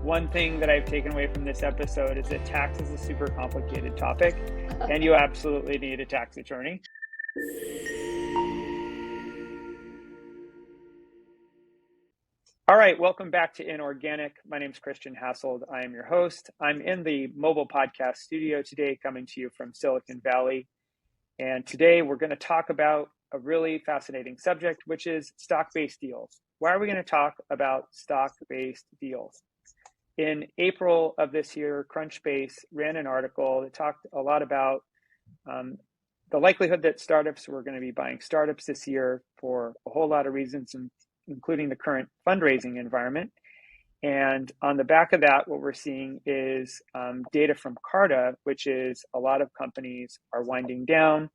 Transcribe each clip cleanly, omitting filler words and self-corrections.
one thing that I've taken away from this episode is that tax is a super complicated topic, and you absolutely need a tax attorney. All right, welcome back to Inorganic. My name is Christian Hassold. I am your host. I'm in the mobile podcast studio today, coming to you from Silicon Valley. And today we're going to talk about a really fascinating subject, which is stock-based deals. Why are we going to talk about stock-based deals? In April of this year, Crunchbase ran an article that talked a lot about the likelihood that startups were going to be buying startups this year for a whole lot of reasons, including the current fundraising environment. And on the back of that, what we're seeing is data from Carta, which is a lot of companies are winding down.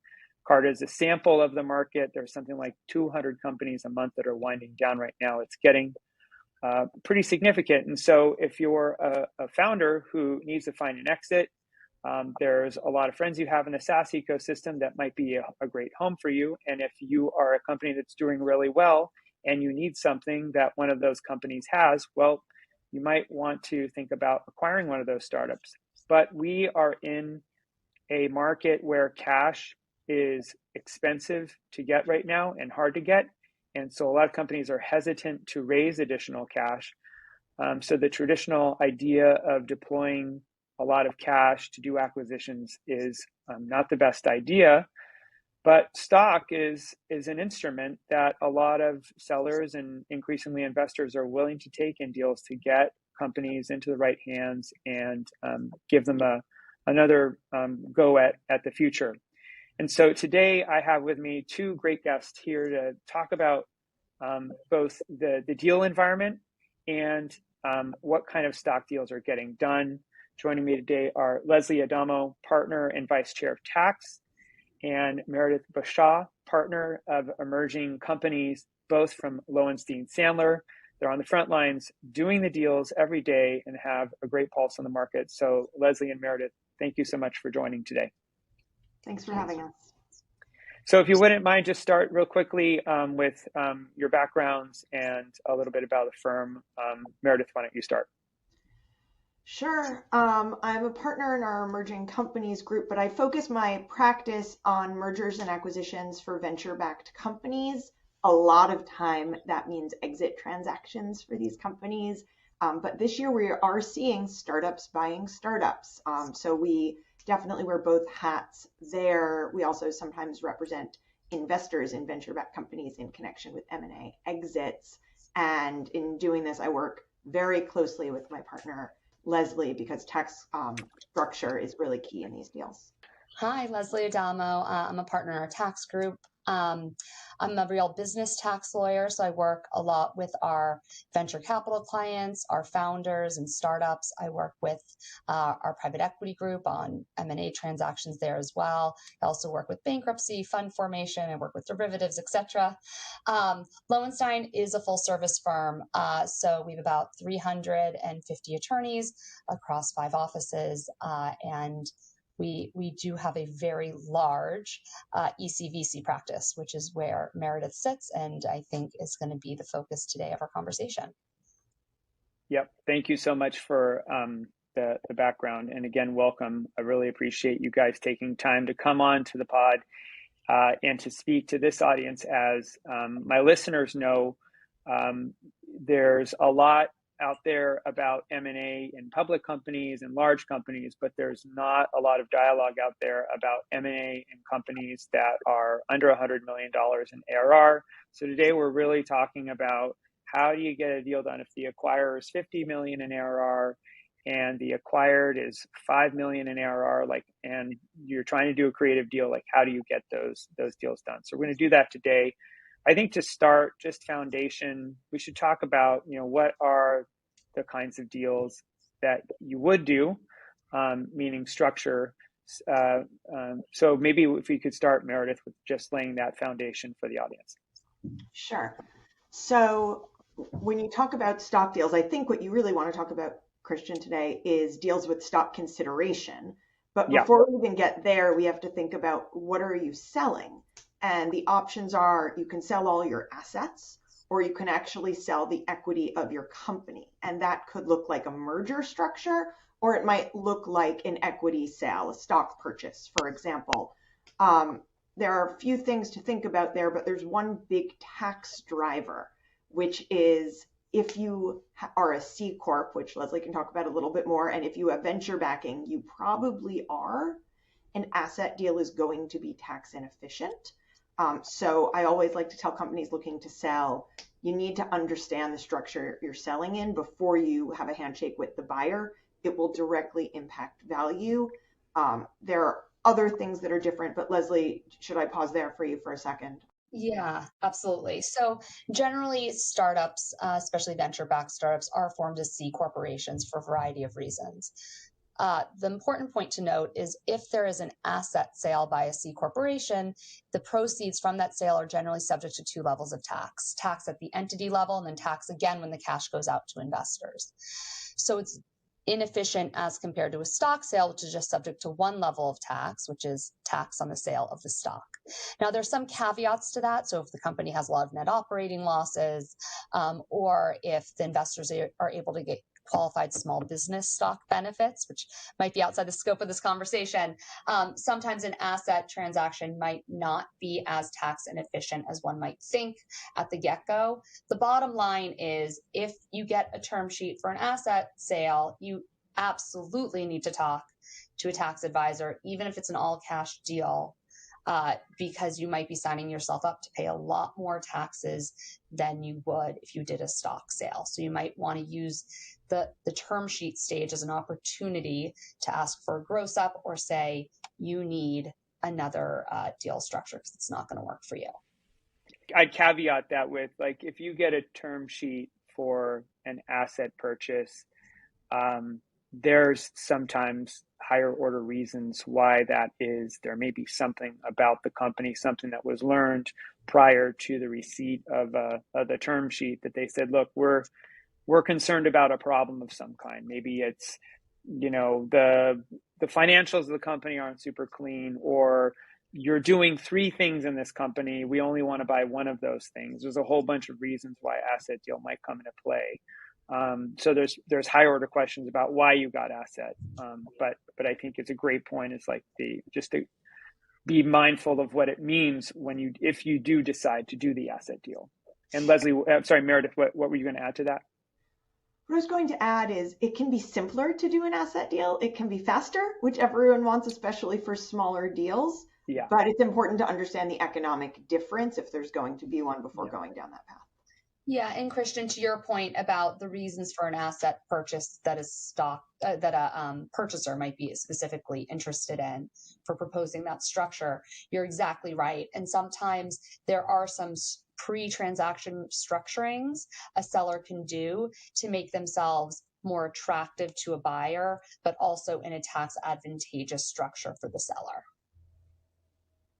Carta is a sample of the market. There's something like 200 companies a month that are winding down right now. It's getting pretty significant. And so if you're a founder who needs to find an exit, there's a lot of friends you have in the SaaS ecosystem that might be a great home for you. And if you are a company that's doing really well and you need something that one of those companies has, well, you might want to think about acquiring one of those startups. But we are in a market where cash is expensive to get right now and hard to get. And so a lot of companies are hesitant to raise additional cash. So the traditional idea of deploying a lot of cash to do acquisitions is not the best idea. But stock is an instrument that a lot of sellers and increasingly investors are willing to take in deals to get companies into the right hands and give them another go at the future. And so today I have with me two great guests here to talk about both the deal environment and what kind of stock deals are getting done. Joining me today are Lesley Adamo, partner and vice chair of tax, and Meredith Beuchaw, partner of emerging companies, both from Lowenstein Sandler. They're on the front lines doing the deals every day and have a great pulse on the market. So Lesley and Meredith, thank you so much for joining today. Thanks for having us. So if you wouldn't mind, just start real quickly with your backgrounds and a little bit about the firm. Meredith, why don't you start? Sure. I'm a partner in our emerging companies group, but I focus my practice on mergers and acquisitions for venture-backed companies. A lot of time that means exit transactions for these companies. But this year we are seeing startups buying startups. So we definitely wear both hats there. We also sometimes represent investors in venture-backed companies in connection with M&A exits. And in doing this, I work very closely with my partner, Lesley, because tax structure is really key in these deals. Hi, Lesley Adamo. I'm a partner in our tax group. I'm a real business tax lawyer, so I work a lot with our venture capital clients, our founders and startups. I work with our private equity group on M&A transactions there as well. I also work with bankruptcy, fund formation, I work with derivatives, etc. Lowenstein is a full service firm, so we have about 350 attorneys across 5 offices, and we do have a very large ECVC practice, which is where Meredith sits, and I think is going to be the focus today of our conversation. Yep. Thank you so much for the background. And again, welcome. I really appreciate you guys taking time to come on to the pod and to speak to this audience. As my listeners know, there's a lot out there about M&A in public companies and large companies, but there's not a lot of dialogue out there about M&A in companies that are under $100 million in ARR. So today we're really talking about how do you get a deal done if the acquirer is 50 million in ARR and the acquired is 5 million in ARR, and you're trying to do a creative deal, how do you get those deals done? So we're going to do that today. I think to start, just foundation, we should talk about, what are the kinds of deals that you would do, meaning structure. So maybe if we could start, Meredith, with just laying that foundation for the audience. Sure. So when you talk about stock deals, I think what you really want to talk about, Christian, today is deals with stock consideration. But before we even get there, we have to think about what are you selling? And the options are you can sell all your assets, or you can actually sell the equity of your company. And that could look like a merger structure, or it might look like an equity sale, a stock purchase, for example. There are a few things to think about there, but there's one big tax driver, which is if you are a C Corp, which Lesley can talk about a little bit more, and if you have venture backing, you probably are, an asset deal is going to be tax inefficient. So I always like to tell companies looking to sell, you need to understand the structure you're selling in before you have a handshake with the buyer. It will directly impact value. There are other things that are different, but Lesley, should I pause there for you for a second? Yeah, absolutely. So generally, startups, especially venture-backed startups, are formed as C corporations for a variety of reasons. The important point to note is if there is an asset sale by a C corporation, the proceeds from that sale are generally subject to two levels of tax: tax at the entity level, and then tax again when the cash goes out to investors. So it's inefficient as compared to a stock sale, which is just subject to one level of tax, which is tax on the sale of the stock. Now, there's some caveats to that. So if the company has a lot of net operating losses, or if the investors are able to get qualified small business stock benefits, which might be outside the scope of this conversation, sometimes an asset transaction might not be as tax inefficient as one might think at the get-go. The bottom line is if you get a term sheet for an asset sale, you absolutely need to talk to a tax advisor, even if it's an all-cash deal, because you might be signing yourself up to pay a lot more taxes than you would if you did a stock sale. So you might want to use the term sheet stage as an opportunity to ask for a gross up or say you need another deal structure because it's not going to work for you. I'd caveat that with, like, if you get a term sheet for an asset purchase, there's sometimes higher order reasons why that is. There may be something about the company, something that was learned prior to the receipt of the term sheet that they said, look, we're concerned about a problem of some kind. Maybe it's, the financials of the company aren't super clean, or you're doing three things in this company. We only want to buy one of those things. There's a whole bunch of reasons why asset deal might come into play. So there's higher order questions about why you got asset. But I think it's a great point. It's like just to be mindful of what it means if you do decide to do the asset deal. And Lesley, sorry, Meredith, what were you going to add to that? What I was going to add is it can be simpler to do an asset deal. It can be faster, which everyone wants, especially for smaller deals. Yeah. But it's important to understand the economic difference if there's going to be one before going down that path. Yeah, and Christian, to your point about the reasons for an asset purchase that is stock that a purchaser might be specifically interested in for proposing that structure, you're exactly right. And sometimes there are some pre-transaction structurings a seller can do to make themselves more attractive to a buyer, but also in a tax advantageous structure for the seller.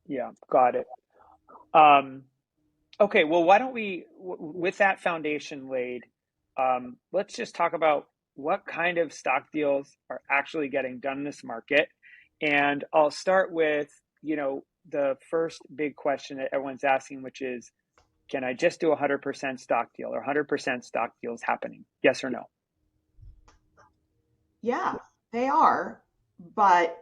Yeah, got it. Okay, well, why don't we, with that foundation laid, let's just talk about what kind of stock deals are actually getting done in this market. And I'll start with, the first big question that everyone's asking, which is, can I just do a 100% stock deal, or 100% stock deals happening? Yes or no? Yeah, they are, but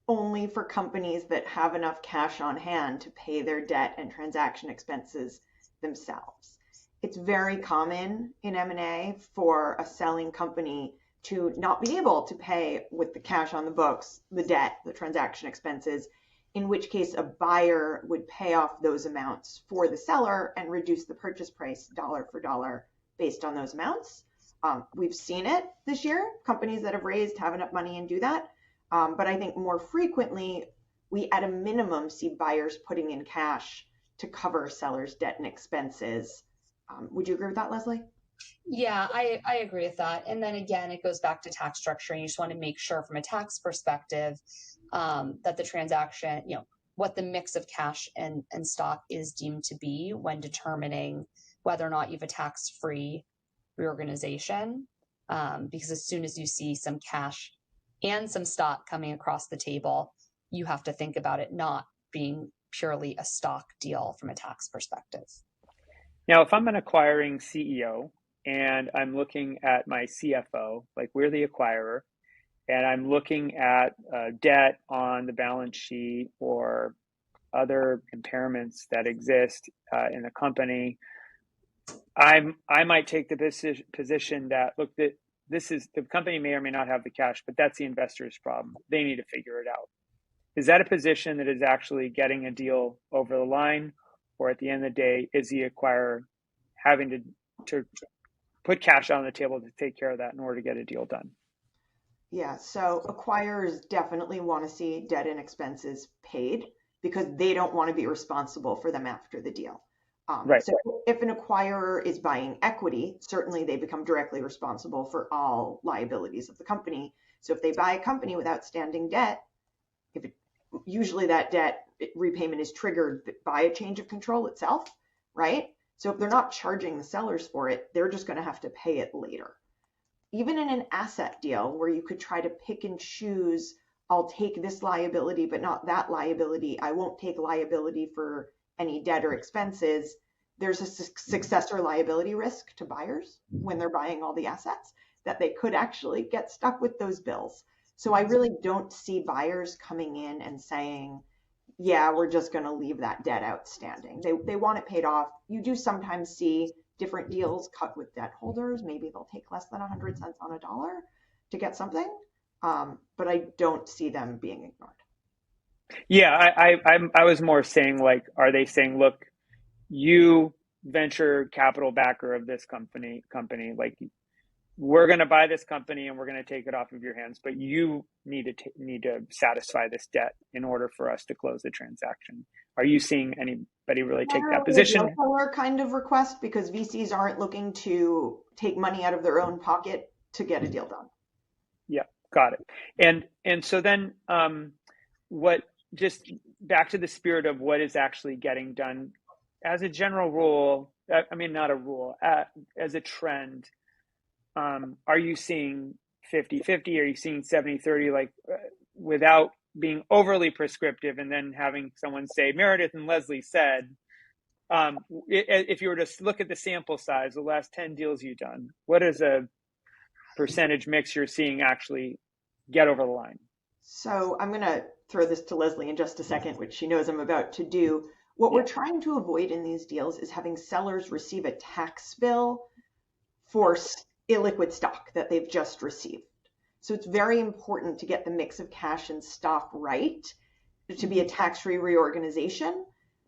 only for companies that have enough cash on hand to pay their debt and transaction expenses themselves. It's very common in M&A for a selling company to not be able to pay with the cash on the books, the debt, the transaction expenses, in which case a buyer would pay off those amounts for the seller and reduce the purchase price dollar for dollar based on those amounts. We've seen it this year. Companies that have raised have enough money and do that. But I think more frequently, we at a minimum see buyers putting in cash to cover sellers' debt and expenses. Would you agree with that, Lesley? Yeah, I agree with that. And then again, it goes back to tax structuring. You just want to make sure from a tax perspective that the transaction, what the mix of cash and stock is deemed to be when determining whether or not you have a tax-free reorganization. Because as soon as you see some cash and some stock coming across the table, you have to think about it not being purely a stock deal from a tax perspective. Now, if I'm an acquiring CEO and I'm looking at my CFO, like we're the acquirer, and I'm looking at debt on the balance sheet or other impairments that exist in the company, I might take the position that, look, that this is, the company may or may not have the cash, but that's the investor's problem. They need to figure it out. Is that a position that is actually getting a deal over the line, or at the end of the day, is the acquirer having to put cash on the table to take care of that in order to get a deal done? Yeah, so acquirers definitely want to see debt and expenses paid because they don't want to be responsible for them after the deal. Right. So if an acquirer is buying equity, certainly they become directly responsible for all liabilities of the company. So if they buy a company with outstanding debt, if it, usually that debt repayment is triggered by a change of control itself, right? So if they're not charging the sellers for it, they're just going to have to pay it later. Even in an asset deal where you could try to pick and choose, I'll take this liability, but not that liability. I won't take liability for any debt or expenses. There's a successor liability risk to buyers when they're buying all the assets that they could actually get stuck with those bills. So I really don't see buyers coming in and saying, yeah, we're just going to leave that debt outstanding. They want it paid off. You do sometimes see different deals cut with debt holders. Maybe they'll take less than 100 cents on a dollar to get something. But I don't see them being ignored. Yeah, I was more saying, like, are they saying, look, you venture capital backer of this company, like, we're going to buy this company and we're going to take it off of your hands, but you need to satisfy this debt in order for us to close the transaction. Are you seeing anybody really take that Generally a deal position? killer kind of request because VCs aren't looking to take money out of their own pocket to get a deal done. Yeah, got it. And so then, what, just back to the spirit of what is actually getting done, as a general rule, I mean, not a rule, as a trend, are you seeing 50-50? Are you seeing 70-30? Like, without being overly prescriptive, and then having someone say, Meredith and Lesley said, if you were to look at the sample size, the last 10 deals you've done, what is a percentage mix you're seeing actually get over the line? So I'm going to throw this to Lesley in just a second, which she knows I'm about to do. What Yeah. we're trying to avoid in these deals is having sellers receive a tax bill for illiquid stock that they've just received. So it's very important to get the mix of cash and stock right to be a tax-free reorganization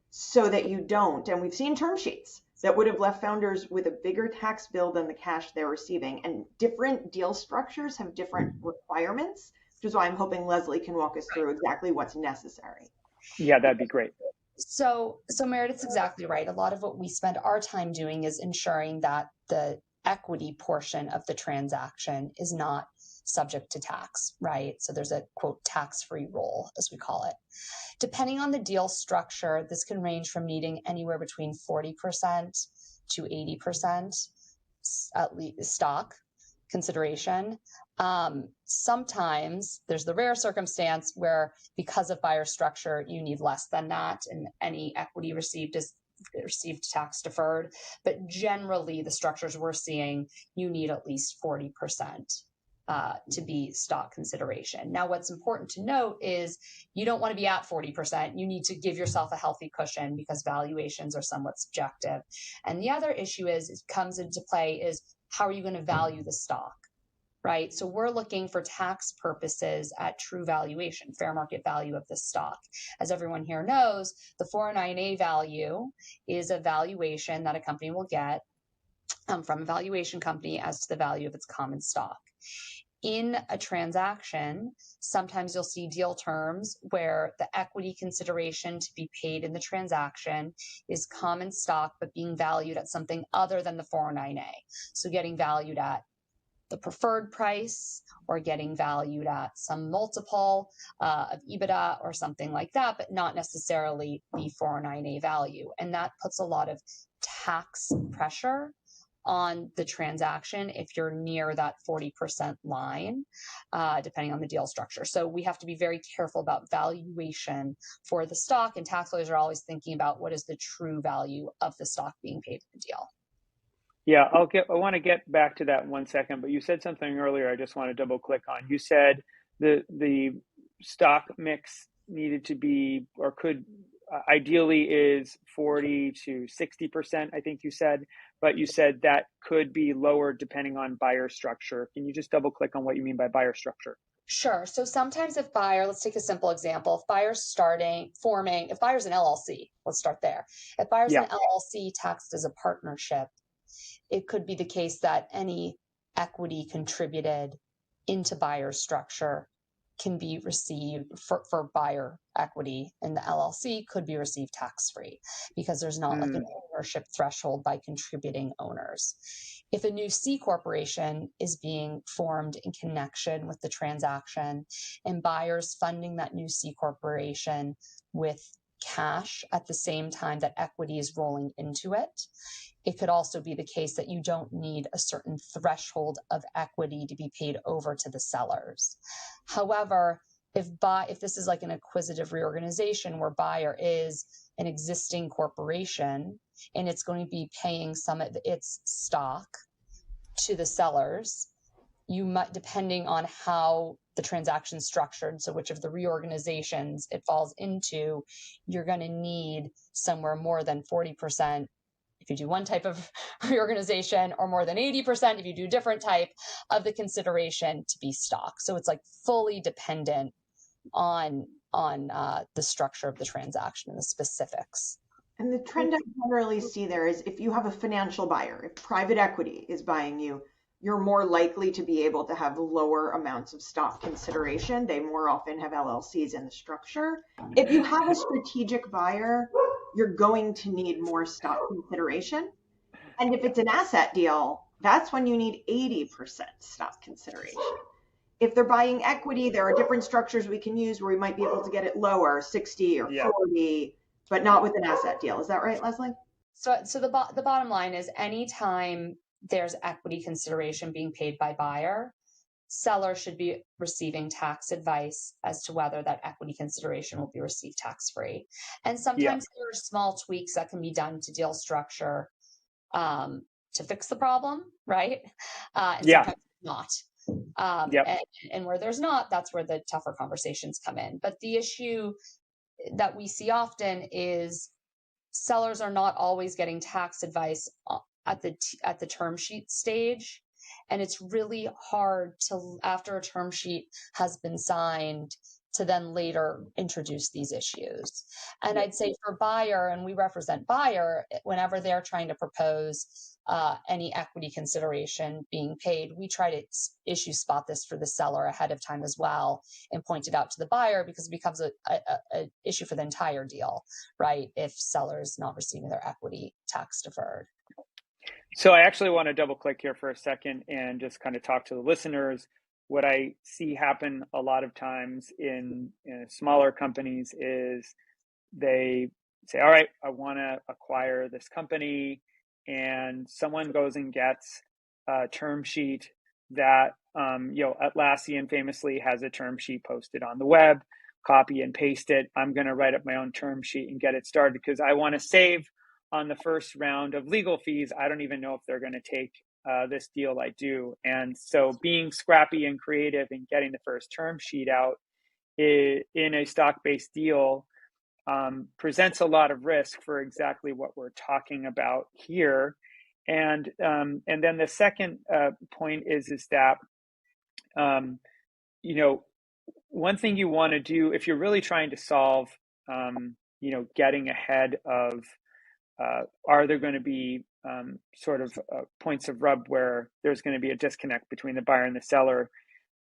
so that you don't, and we've seen term sheets that would have left founders with a bigger tax bill than the cash they're receiving. And different deal structures have different requirements, which is why I'm hoping Lesley can walk us through exactly what's necessary. Yeah, that'd be great. So Meredith's exactly right. A lot of what we spend our time doing is ensuring that the equity portion of the transaction is not subject to tax, right? So there's a quote tax-free roll, as we call it. Depending on the deal structure, this can range from needing anywhere between 40% to 80% at least stock consideration. Sometimes there's the rare circumstance where, because of buyer structure, you need less than that, and any equity received is received tax deferred. But generally, the structures we're seeing, you need at least 40% to be stock consideration. Now, what's important to note is you don't want to be at 40%. You need to give yourself a healthy cushion because valuations are somewhat subjective. And the other issue is, it comes into play, is how are you going to value the stock? Right? So we're looking for tax purposes at true valuation, fair market value of the stock. As everyone here knows, the 409A value is a valuation that a company will get from a valuation company as to the value of its common stock. In a transaction, sometimes you'll see deal terms where the equity consideration to be paid in the transaction is common stock, but being valued at something other than the 409A. So getting valued at the preferred price, or getting valued at some multiple of EBITDA or something like that, but not necessarily the 409A value. And that puts a lot of tax pressure on the transaction if you're near that 40% line, depending on the deal structure. So we have to be very careful about valuation for the stock, and tax lawyers are always thinking about what is the true value of the stock being paid in the deal. Yeah, I want to get back to that in 1 second, but you said something earlier I just want to double click on. You said the stock mix needed to be, or could ideally is 40 to 60%, I think you said, but you said that could be lower depending on buyer structure. Can you just double click on what you mean by buyer structure? Sure. So sometimes if buyer, let's take a simple example. If buyer's if buyer's an LLC, let's start there. If buyer's an LLC taxed as a partnership, it could be the case that any equity contributed into buyer's structure can be received for buyer equity in the LLC could be received tax-free because there's not like an ownership threshold by contributing owners. If a new C corporation is being formed in connection with the transaction and buyers funding that new C corporation with cash at the same time that equity is rolling into it, it could also be the case that you don't need a certain threshold of equity to be paid over to the sellers. However, if this is like an acquisitive reorganization where buyer is an existing corporation and it's going to be paying some of its stock to the sellers, you might, depending on how the transaction's structured, so which of the reorganizations it falls into, you're going to need somewhere more than 40% if you do one type of reorganization, or more than 80% if you do a different type of the consideration to be stock. So it's like fully dependent on the structure of the transaction and the specifics. And the trend I generally see there is if you have a financial buyer, if private equity is buying you, you're more likely to be able to have lower amounts of stock consideration. They more often have LLCs in the structure. If you have a strategic buyer, you're going to need more stock consideration. And if it's an asset deal, that's when you need 80% stock consideration. If they're buying equity, there are different structures we can use where we might be able to get it lower, 60 or 40, but not with an asset deal. Is that right, Lesley? So the bottom line is anytime there's equity consideration being paid by buyer, seller should be receiving tax advice as to whether that equity consideration will be received tax-free. And sometimes there are small tweaks that can be done to deal structure to fix the problem, right? And sometimes not. And where there's not, that's where the tougher conversations come in. But the issue that we see often is sellers are not always getting tax advice at the term sheet stage. And it's really hard to, after a term sheet has been signed, to then later introduce these issues. And I'd say for buyer, and we represent buyer, whenever they're trying to propose any equity consideration being paid, we try to issue spot this for the seller ahead of time as well and point it out to the buyer, because it becomes a issue for the entire deal, right? If seller's not receiving their equity tax deferred. So I actually want to double click here for a second and just kind of talk to the listeners. What I see happen a lot of times in smaller companies is they say, all right, I want to acquire this company, and someone goes and gets a term sheet that, Atlassian famously has a term sheet posted on the web, copy and paste it. I'm going to write up my own term sheet and get it started because I want to save on the first round of legal fees. I don't even know if they're going to take this deal I do. And so being scrappy and creative and getting the first term sheet out in a stock-based deal presents a lot of risk for exactly what we're talking about here. And then the second point is that, one thing you want to do if you're really trying to solve, getting ahead of, are there going to be points of rub where there's going to be a disconnect between the buyer and the seller?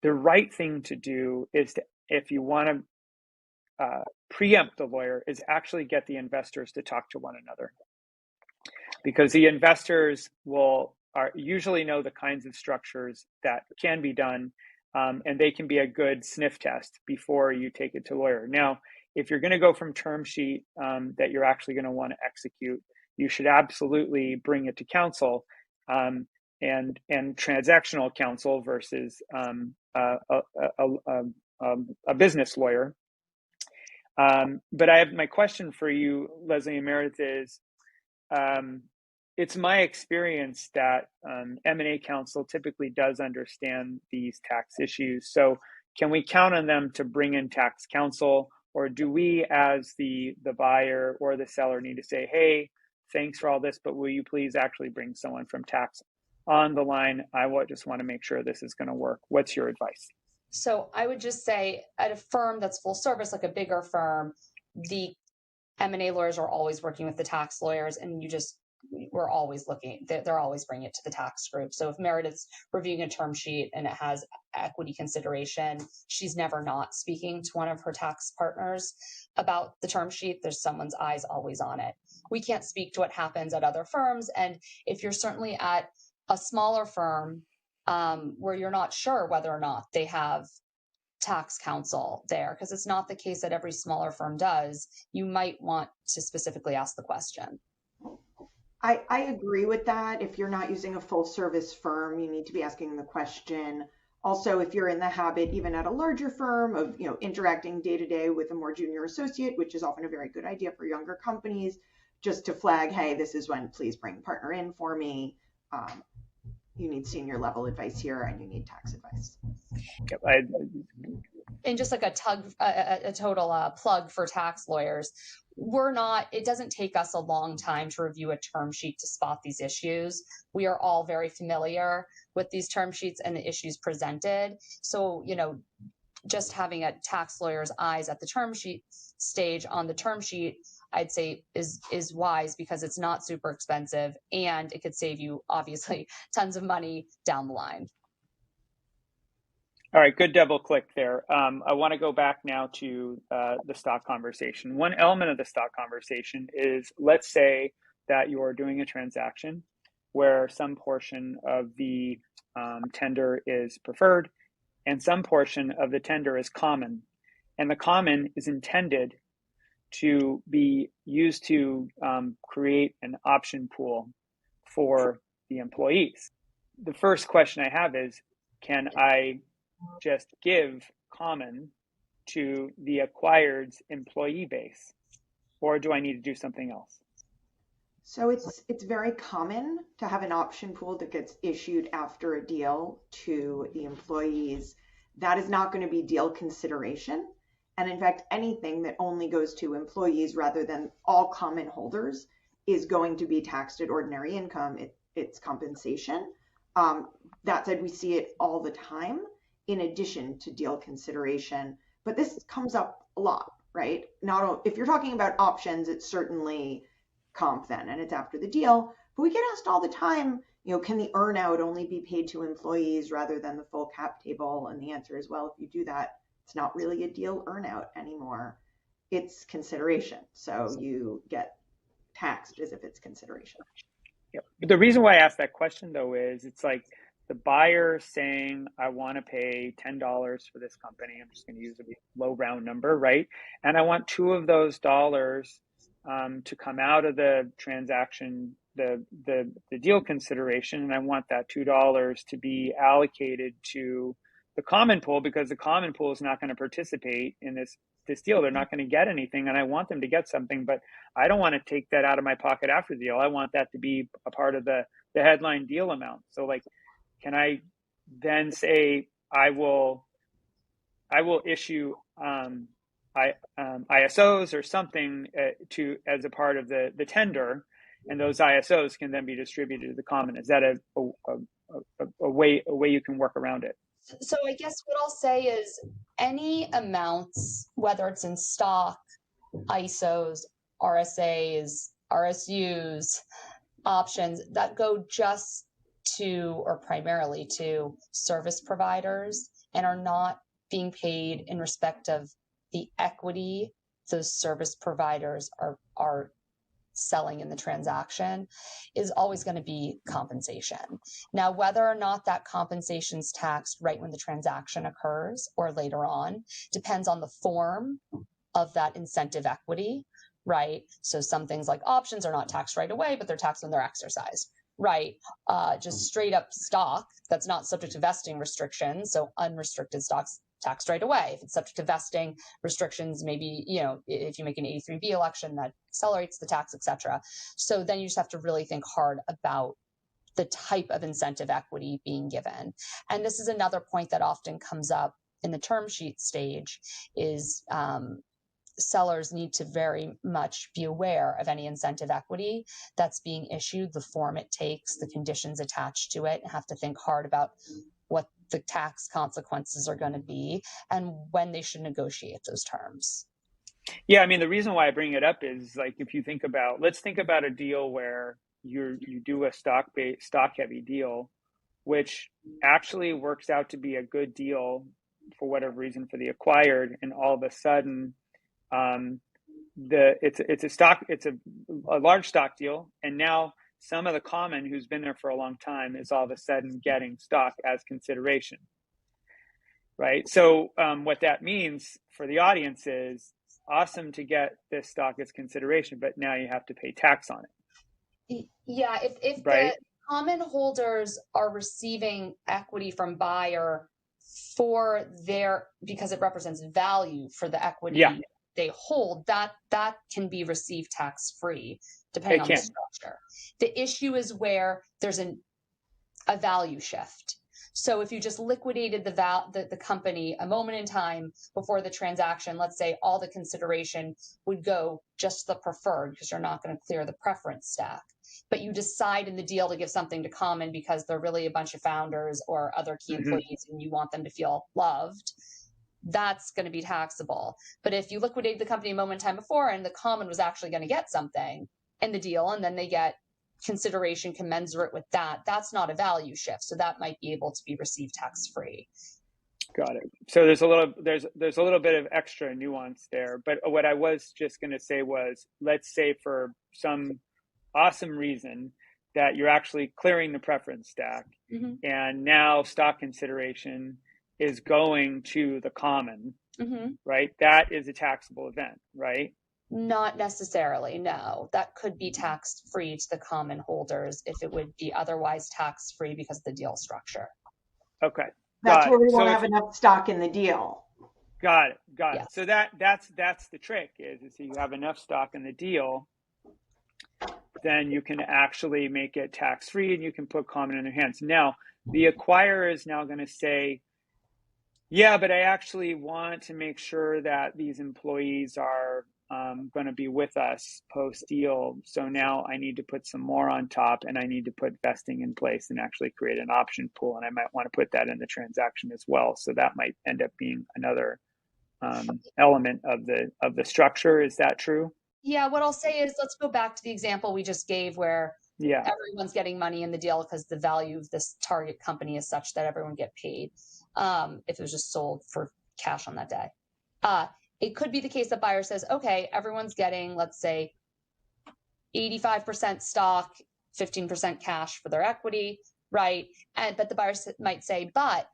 The right thing to do is if you want to preempt the lawyer, is actually get the investors to talk to one another, because the investors usually know the kinds of structures that can be done, and they can be a good sniff test before you take it to lawyer. Now, if you're going to go from term sheet that you're actually going to want to execute, you should absolutely bring it to counsel, and transactional counsel versus a business lawyer. But my question for you, Lesley and Meredith, is it's my experience that M&A counsel typically does understand these tax issues. So can we count on them to bring in tax counsel, or do we as the buyer or the seller need to say, hey, thanks for all this, but will you please actually bring someone from tax on the line? I just want to make sure this is going to work. What's your advice? So I would just say at a firm that's full service, like a bigger firm, the M&A lawyers are always working with the tax lawyers, and we're always looking, they're always bringing it to the tax group. So if Meredith's reviewing a term sheet and it has equity consideration, she's never not speaking to one of her tax partners about the term sheet. There's someone's eyes always on it. We can't speak to what happens at other firms. And if you're certainly at a smaller firm where you're not sure whether or not they have tax counsel there, because it's not the case that every smaller firm does, you might want to specifically ask the question. I agree with that. If you're not using a full service firm, you need to be asking the question. Also, if you're in the habit, even at a larger firm, of interacting day to day with a more junior associate, which is often a very good idea for younger companies, just to flag, hey, this is when, please bring partner in for me. You need senior level advice here, and you need tax advice. And just like a total plug for tax lawyers, it doesn't take us a long time to review a term sheet to spot these issues. We are all very familiar with these term sheets and the issues presented. So, just having a tax lawyer's eyes at the term sheet stage on the term sheet, I'd say is wise, because it's not super expensive and it could save you obviously tons of money down the line. All right, good double click there. I want to go back now to the stock conversation. One element of the stock conversation is, let's say that you're doing a transaction where some portion of the tender is preferred and some portion of the tender is common. And the common is intended to be used to create an option pool for the employees. The first question I have is, can I just give common to the acquired's employee base, or do I need to do something else? So it's very common to have an option pool that gets issued after a deal to the employees. That is not going to be deal consideration. And in fact, anything that only goes to employees rather than all common holders is going to be taxed at ordinary income. It's compensation. That said, we see it all the time in addition to deal consideration, but this comes up a lot, right? If you're talking about options, it's certainly comp then, and it's after the deal, but we get asked all the time, can the earnout only be paid to employees rather than the full cap table? And the answer is, well, if you do that, it's not really a deal earnout anymore. It's consideration. So you get taxed as if it's consideration. Yeah. But the reason why I asked that question, though, is it's like the buyer saying, I want to pay $10 for this company. I'm just going to use a low round number, right? And I want $2 of those dollars to come out of the transaction, the deal consideration, and I want that $2 to be allocated to the common pool, because the common pool is not going to participate in this deal. They're not going to get anything, and I want them to get something, but I don't want to take that out of my pocket after the deal. I want that to be a part of the headline deal amount. So, like, can I then say I will issue ISOs or something as a part of the tender, and those ISOs can then be distributed to the common? Is that a way you can work around it? So I guess what I'll say is any amounts, whether it's in stock, ISOs, RSAs, RSUs, options, that go just to, or primarily to, service providers and are not being paid in respect of the equity those service providers are selling in the transaction, is always going to be compensation. Now, whether or not that compensation is taxed right when the transaction occurs or later on depends on the form of that incentive equity, right? So some things like options are not taxed right away, but they're taxed when they're exercised. right? Just straight up stock that's not subject to vesting restrictions. So unrestricted stocks taxed right away. If it's subject to vesting restrictions, maybe, if you make an 83B election, that accelerates the tax, etc. So then you just have to really think hard about the type of incentive equity being given. And this is another point that often comes up in the term sheet stage is sellers need to very much be aware of any incentive equity that's being issued, the form it takes, the conditions attached to it, and have to think hard about what the tax consequences are going to be and when they should negotiate those terms. Yeah, I mean, the reason why I bring it up is like, if you think about, let's think about a deal where you do a stock heavy deal, which actually works out to be a good deal for whatever reason for the acquired, and all of a sudden, it's a large stock deal, and now some of the common who's been there for a long time is all of a sudden getting stock as consideration, right? So what that means for the audience is awesome to get this stock as consideration, but now you have to pay tax on it. Yeah, if right? The common holders are receiving equity from buyer because it represents value for the equity they hold, that can be received tax-free depending on the structure. The issue is where there's a value shift. So if you just liquidated the company a moment in time before the transaction, let's say all the consideration would go just the preferred because you're not going to clear the preference stack. But you decide in the deal to give something to common because they're really a bunch of founders or other key employees and you want them to feel loved, that's going to be taxable. But if you liquidated the company a moment in time before and the common was actually going to get something in the deal and then they get consideration commensurate with that, that's not a value shift. So that might be able to be received tax-free. Got it. So there's a little bit of extra nuance there. But what I was just going to say was, let's say for some awesome reason that you're actually clearing the preference stack, and now stock consideration is going to the common, right? That is a taxable event, right? Not necessarily, no. That could be tax-free to the common holders if it would be otherwise tax-free because of the deal structure. Okay. That's where we won't have enough stock in the deal. Got it. So that's the trick is you have enough stock in the deal, then you can actually make it tax-free and you can put common in their hands. Now, the acquirer is now going to say, yeah, but I actually want to make sure that these employees are going to be with us post-deal. So now I need to put some more on top and I need to put vesting in place and actually create an option pool. And I might want to put that in the transaction as well. So that might end up being another element of the structure. Is that true? Yeah, what I'll say is let's go back to the example we just gave where everyone's getting money in the deal because the value of this target company is such that everyone get paid if it was just sold for cash on that day. It could be the case that buyer says, okay, everyone's getting, let's say, 85% stock, 15% cash for their equity, right? But the buyer might say, but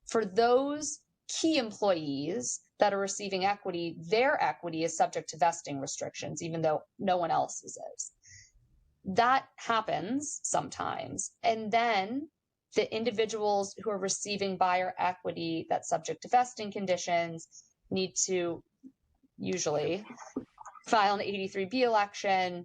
for those key employees that are receiving equity, their equity is subject to vesting restrictions, even though no one else's is. That happens sometimes. And then the individuals who are receiving buyer equity that's subject to vesting conditions need to usually file an 83B election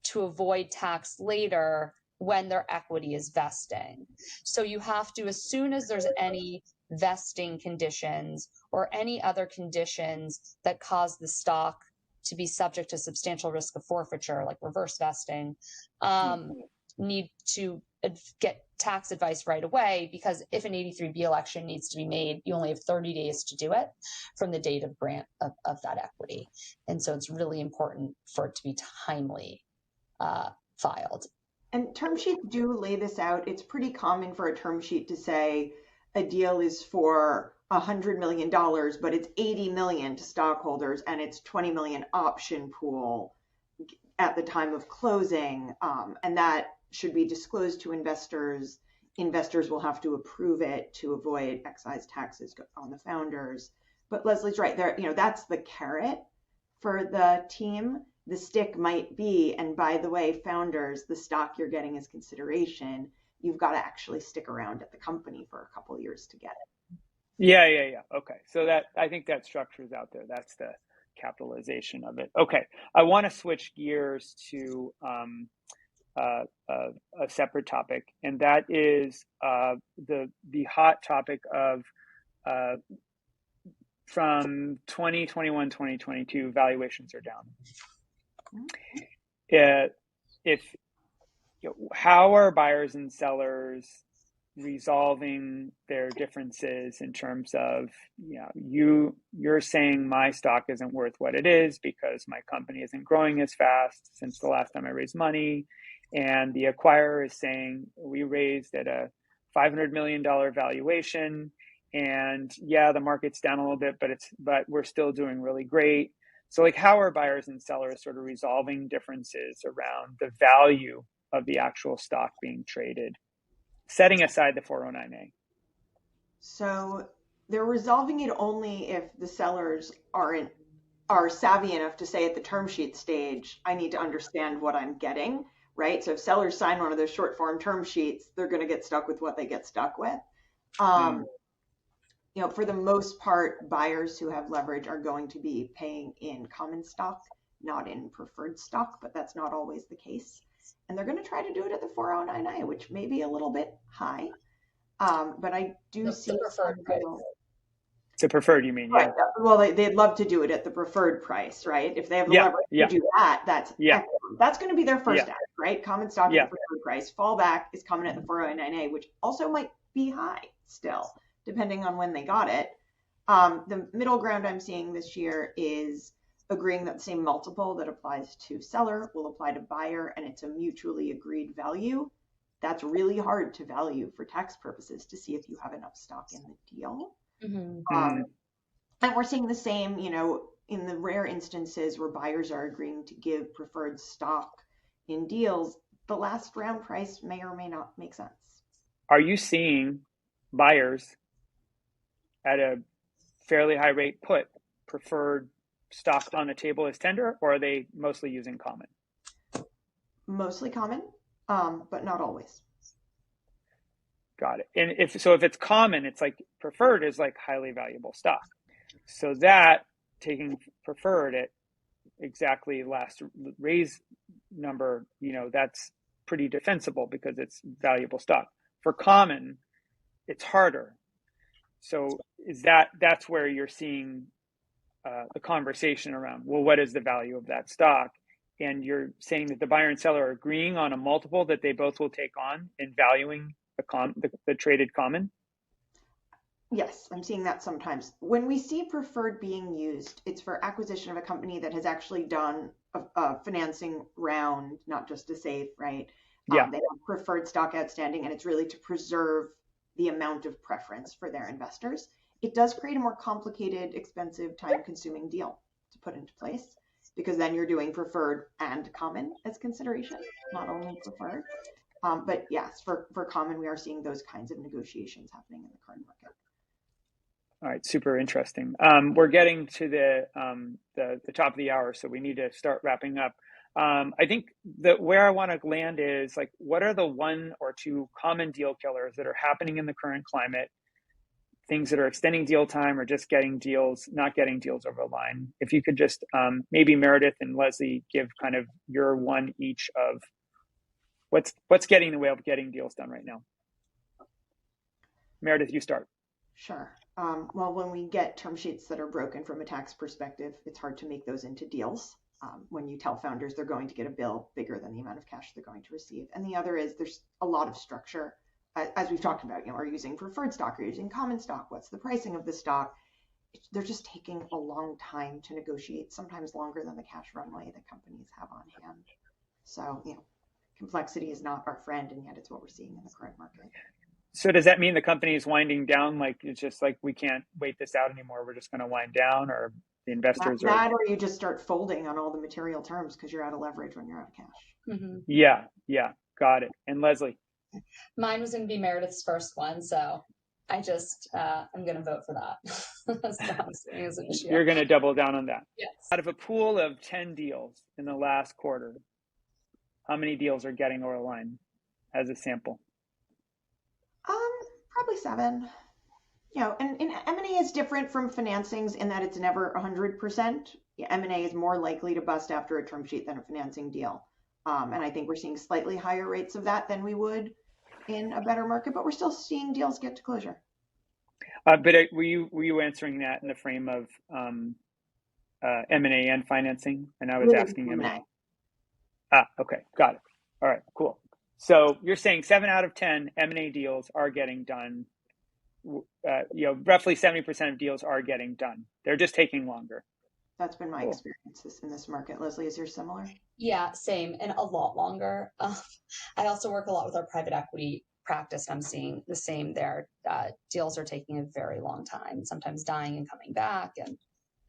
to avoid tax later when their equity is vesting. So you have to, as soon as there's any vesting conditions or any other conditions that cause the stock to be subject to substantial risk of forfeiture, like reverse vesting, need to get tax advice right away, because if an 83B election needs to be made, you only have 30 days to do it from the date of grant of that equity. And so it's really important for it to be timely filed. And term sheets do lay this out. It's pretty common for a term sheet to say a deal is for $100 million, but it's 80 million to stockholders and it's 20 million option pool at the time of closing. And that should be disclosed to investors. Investors will have to approve it to avoid excise taxes on the founders. But Lesley's right there, that's the carrot for the team. the stick might be, and by the way, founders, the stock you're getting as consideration, you've got to actually stick around at the company for a couple of years to get it. Yeah. Okay. So that, I think that structure is out there. That's the capitalization of it. Okay. I want to switch gears to a separate topic, and that is the hot topic of from 2021, 2022, valuations are down. If how are buyers and sellers resolving their differences in terms of, you're saying my stock isn't worth what it is because my company isn't growing as fast since the last time I raised money, and the acquirer is saying we raised at a $500 million valuation, and yeah, the market's down a little bit, but we're still doing really great. So like, how are buyers and sellers sort of resolving differences around the value of the actual stock being traded, setting aside the 409A? So they're resolving it only if the sellers are savvy enough to say at the term sheet stage, I need to understand what I'm getting, right? So if sellers sign one of those short form term sheets, they're going to get stuck with what they get stuck with. For the most part, buyers who have leverage are going to be paying in common stock, not in preferred stock, but that's not always the case. And they're going to try to do it at the 409A, which may be a little bit high. But I do see preferred price. To preferred, you mean? Right. Yeah. Well, they'd love to do it at the preferred price, right? If they have the leverage to do that, that's excellent. That's going to be their first act, right? Common stock at the preferred price. Fallback is coming at the 409A, which also might be high still, depending on when they got it. The middle ground I'm seeing this year is agreeing that the same multiple that applies to seller will apply to buyer, and it's a mutually agreed value. That's really hard to value for tax purposes to see if you have enough stock in the deal. And we're seeing the same, in the rare instances where buyers are agreeing to give preferred stock in deals, the last round price may or may not make sense. Are you seeing buyers at a fairly high rate put preferred stock on the table as tender, or are they mostly using common? Mostly common, but not always. Got it. And if it's common, it's like preferred is like highly valuable stock. So that taking preferred at exactly last raise number, that's pretty defensible because it's valuable stock. For common, it's harder. So that's where you're seeing the conversation around, well, what is the value of that stock? And you're saying that the buyer and seller are agreeing on a multiple that they both will take on in valuing the traded common? Yes, I'm seeing that sometimes. When we see preferred being used, it's for acquisition of a company that has actually done a financing round, not just a SAFE, right? They have preferred stock outstanding, and it's really to preserve the amount of preference for their investors. It does create a more complicated, expensive, time-consuming deal to put into place, because then you're doing preferred and common as consideration, not only preferred. But yes, for common, we are seeing those kinds of negotiations happening in the current market. All right, super interesting. We're getting to the top of the hour, so we need to start wrapping up. I think that where I want to land is like, what are the one or two common deal killers that are happening in the current climate? Things that are extending deal time or just not getting deals over the line. If you could just maybe Meredith and Lesley give kind of your one each of what's getting in the way of getting deals done right now. Meredith, you start. Sure. Well, when we get term sheets that are broken from a tax perspective, it's hard to make those into deals. When you tell founders they're going to get a bill bigger than the amount of cash they're going to receive. And the other is there's a lot of structure, as we've talked about, are you using preferred stock, are you using common stock? What's the pricing of the stock? They're just taking a long time to negotiate, sometimes longer than the cash runway that companies have on hand. So, complexity is not our friend, and yet it's what we're seeing in the current market. So does that mean the company is winding down? Like, it's just like, we can't wait this out anymore, we're just going to wind down, or the investors that or you just start folding on all the material terms because you're out of leverage when you're out of cash. Mm-hmm. Yeah, got it. And Lesley? Mine was going to be Meredith's first one, so I'm going to vote for that. As an issue. You're going to double down on that. Yes. Out of a pool of 10 deals in the last quarter, how many deals are getting over the line as a sample? Probably 7. And M&A is different from financings in that it's never 100%. M&A is more likely to bust after a term sheet than a financing deal. And I think we're seeing slightly higher rates of that than we would in a better market, but we're still seeing deals get to closure. But were you answering that in the frame of M&A and financing? And I was Really asking M&A. Okay, got it. All right, cool. So you're saying 7 out of 10 M&A deals are getting done. Roughly 70% of deals are getting done. They're just taking longer. That's been my experiences in this market. Lesley, is yours similar? Yeah, same, and a lot longer. I also work a lot with our private equity practice, and I'm seeing the same there. Deals are taking a very long time, sometimes dying and coming back, and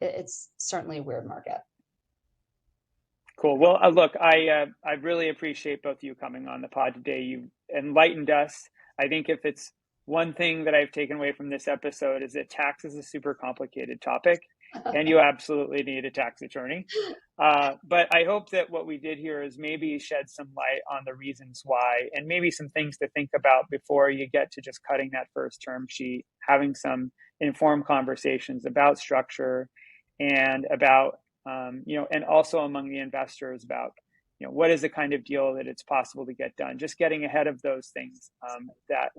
it's certainly a weird market. Cool. Well, look, I really appreciate both of you coming on the pod today. You enlightened us. I think if it's one thing that I've taken away from this episode is that tax is a super complicated topic, and you absolutely need a tax attorney. But I hope that what we did here is maybe shed some light on the reasons why, and maybe some things to think about before you get to just cutting that first term sheet, having some informed conversations about structure and about, and also among the investors about, what is the kind of deal that it's possible to get done. Just getting ahead of those things that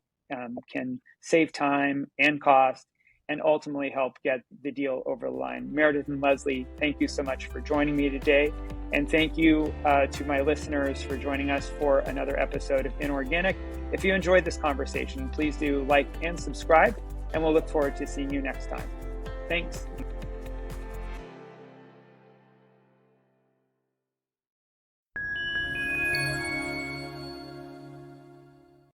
can save time and cost and ultimately help get the deal over the line. Meredith and Lesley, thank you so much for joining me today. And thank you to my listeners for joining us for another episode of Inorganic. If you enjoyed this conversation, please do like and subscribe, and we'll look forward to seeing you next time. Thanks.